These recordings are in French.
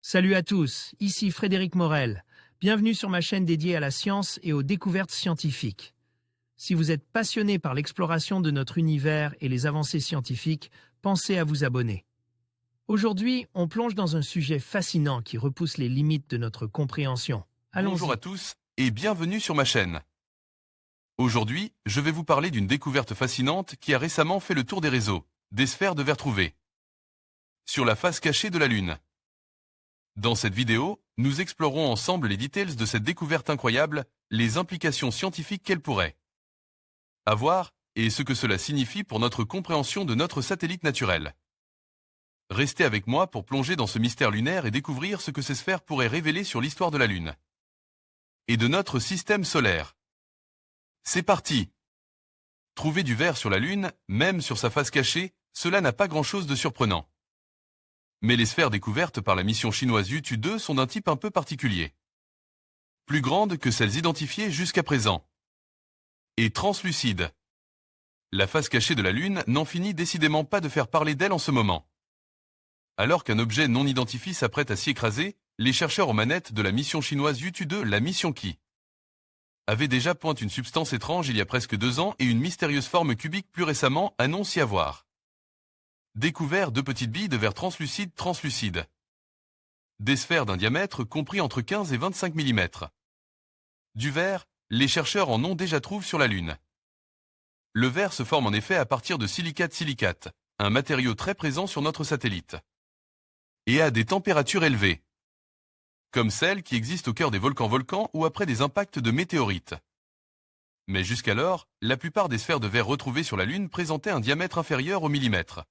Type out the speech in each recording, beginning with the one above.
Salut à tous, ici Frédéric Morel. Bienvenue sur ma chaîne dédiée à la science et aux découvertes scientifiques. Si vous êtes passionné par l'exploration de notre univers et les avancées scientifiques, pensez à vous abonner. Aujourd'hui, on plonge dans un sujet fascinant qui repousse les limites de notre compréhension. Bonjour Allons-y. à tous et bienvenue sur ma chaîne. Aujourd'hui, je vais vous parler d'une découverte fascinante qui a récemment fait le tour des réseaux, des sphères de verre trouvées sur la face cachée de la Lune. Dans cette vidéo, nous explorons ensemble les details de cette découverte incroyable, les implications scientifiques qu'elle pourrait avoir et ce que cela signifie pour notre compréhension de notre satellite naturel. Restez avec moi pour plonger dans ce mystère lunaire et découvrir ce que ces sphères pourraient révéler sur l'histoire de la Lune et de notre système solaire. C'est parti! Trouver du verre sur la Lune, même sur sa face cachée, cela n'a pas grand-chose de surprenant. Mais les sphères découvertes par la mission chinoise Yutu-2 sont d'un type un peu particulier. Plus grandes que celles identifiées jusqu'à présent. Et translucides. La face cachée de la Lune n'en finit décidément pas de faire parler d'elle en ce moment. Alors qu'un objet non identifié s'apprête à s'y écraser, les chercheurs aux manettes de la mission chinoise Yutu-2, la mission Qi, avaient déjà pointé une substance étrange il y a presque 2 ans et une mystérieuse forme cubique plus récemment annonce y avoir découvert 2 petites billes de verre translucides. Des sphères d'un diamètre compris entre 15 et 25 mm. Du verre, les chercheurs en ont déjà trouvé sur la Lune. Le verre se forme en effet à partir de silicate, un matériau très présent sur notre satellite, et à des températures élevées, comme celles qui existent au cœur des volcans ou après des impacts de météorites. Mais jusqu'alors, la plupart des sphères de verre retrouvées sur la Lune présentaient un diamètre inférieur au millimètre.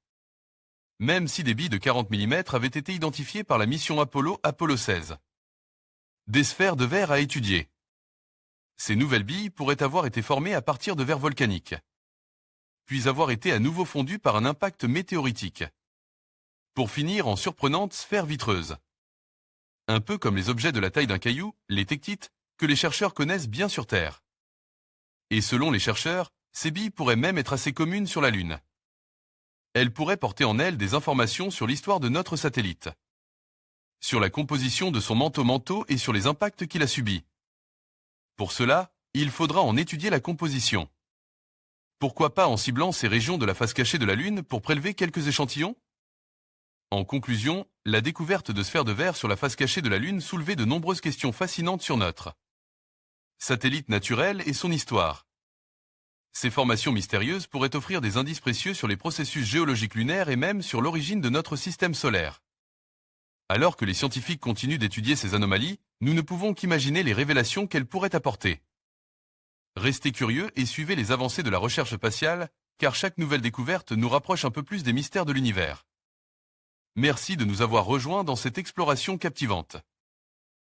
Même si des billes de 40 mm avaient été identifiées par la mission Apollo 16. Des sphères de verre à étudier. Ces nouvelles billes pourraient avoir été formées à partir de verre volcanique, puis avoir été à nouveau fondues par un impact météoritique, pour finir en surprenantes sphères vitreuses. Un peu comme les objets de la taille d'un caillou, les tectites, que les chercheurs connaissent bien sur Terre. Et selon les chercheurs, ces billes pourraient même être assez communes sur la Lune. Elles pourraient porter en elles des informations sur l'histoire de notre satellite, sur la composition de son manteau et sur les impacts qu'il a subis. Pour cela, il faudra en étudier la composition. Pourquoi pas en ciblant ces régions de la face cachée de la Lune pour prélever quelques échantillons? En conclusion, la découverte de sphères de verre sur la face cachée de la Lune soulevait de nombreuses questions fascinantes sur notre satellite naturel et son histoire. Ces formations mystérieuses pourraient offrir des indices précieux sur les processus géologiques lunaires et même sur l'origine de notre système solaire. Alors que les scientifiques continuent d'étudier ces anomalies, nous ne pouvons qu'imaginer les révélations qu'elles pourraient apporter. Restez curieux et suivez les avancées de la recherche spatiale, car chaque nouvelle découverte nous rapproche un peu plus des mystères de l'univers. Merci de nous avoir rejoints dans cette exploration captivante.